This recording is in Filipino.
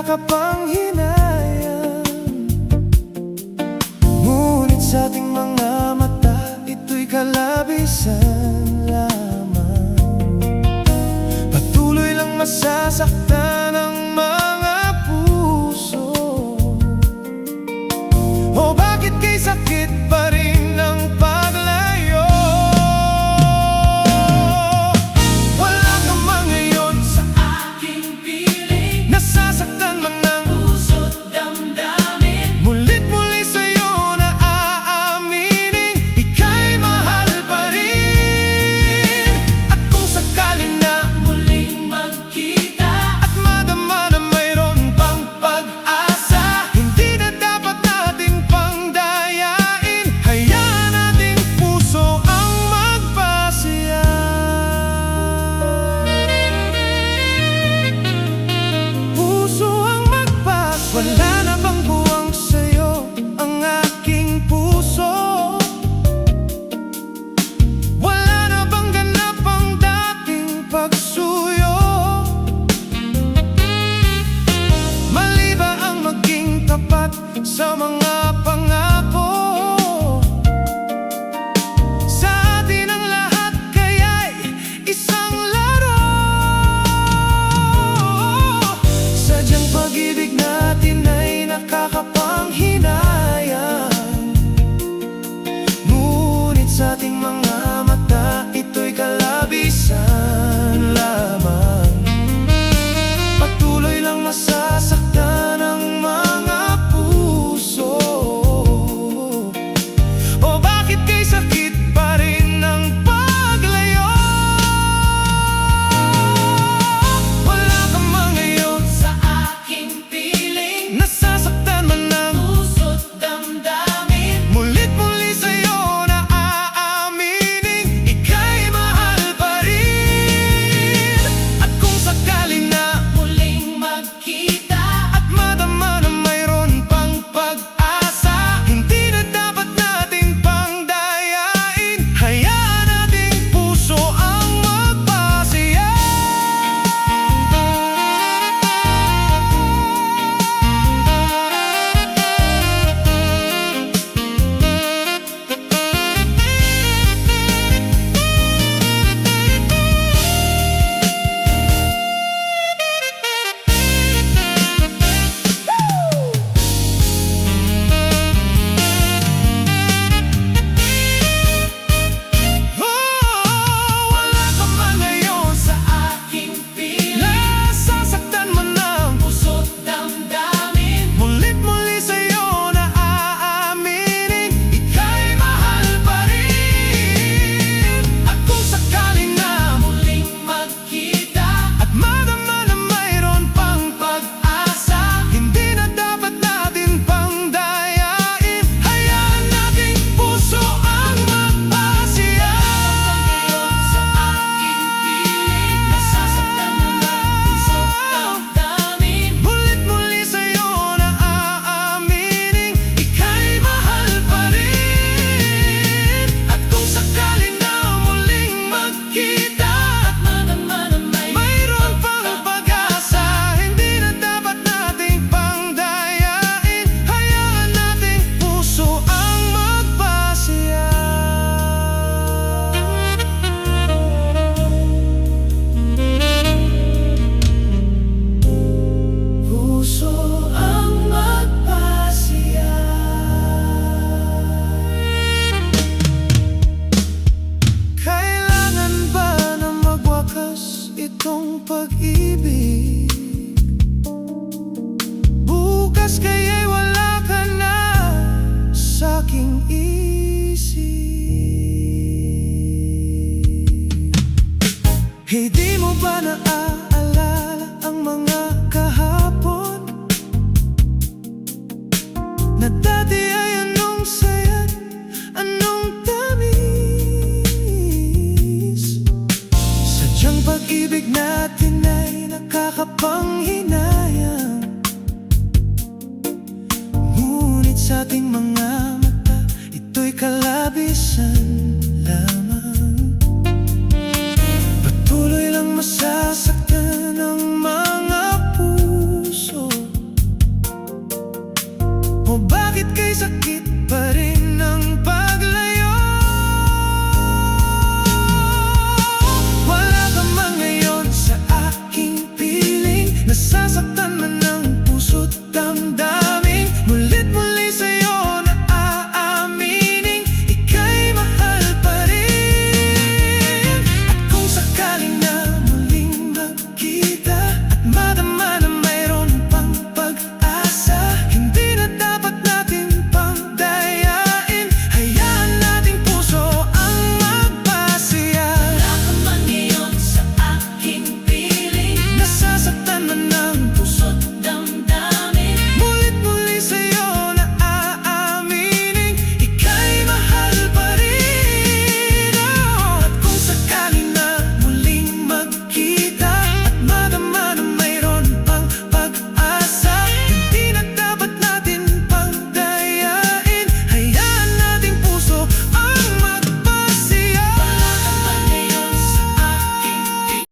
nakakapanghinayang. Ngunit sa ating mga mata, ito'y kalabisan lamang. Patuloy lang masasaktan ang mga puso. O bakit kay sakit pa rin ang paglayo? Wala ka man ngayon sa aking piling, nasasaktan man ng puso't damdamin. Mulit-muli sa'yo na aaminin, ika'y mahal pa rin. At kung sakali na muling magkita at madama na mayroon pang pag-asa, hindi na dapat natin pang dayain. Hayaan nating puso ang magpasya. Puso ang magpas. Wala na bang buwang sa'yo ang aking puso? Wala na bang ganap ang dating pagsuyo? Mali ba ang maging tapat sa mga pangako? Sa atin ang lahat kaya'y isang laro. Sadyang pag-ibig natin ay nakakapanghinayang. Ngunit sa ating mga mata, ito'y kalabisan lamang. Patuloy lang masasaktan ang mga puso. O bakit kay sakit pa rin ang paglayo? Wala ka man ngayon sa aking piling, nasasaktan man ng puso't damdamin. Mulit-muli sa'yo na aaminin, ika'y mahal pa rin. At kung sakali na muling magkita at madama na mayroon pang pag-asa, hindi na dapat natin pang dayain. Hayaan nating puso ang magpasya. Wala ka man ngayon sa aking piling, nasasaktan man ng puso't damdamin. Mulit-muli sa'yo na aaminin, ika'y mahal pa rin. At kung sakali na muling magkita at madama na mayroon pang pag-asa, hindi na dapat natin pang dayain. Hayaan nating puso ang magpasya. Sa aking piling, nasasaktan mo ng puso't damdamin. Mulit-muli sa'yo na aaminin, ika'y mahal pa rin. At kung sakali na muling magkita at madama na mayroon pang pag-asa, hindi na dapat nating pang dayain. Hayaan nating puso ang magpasya. Puso ang magpasya. Kailangan ba na magwakas itong pag-ibig? Bukas kaya'y wala ka na sa'king isip. Hindi mo ba naaalala ang mga kahapon na dati ay anong saya't anong tamis? Sadyang pag-ibig natin ay nakakapanghinayang. Ngunit sa ating mga mata, ito'y kalabisan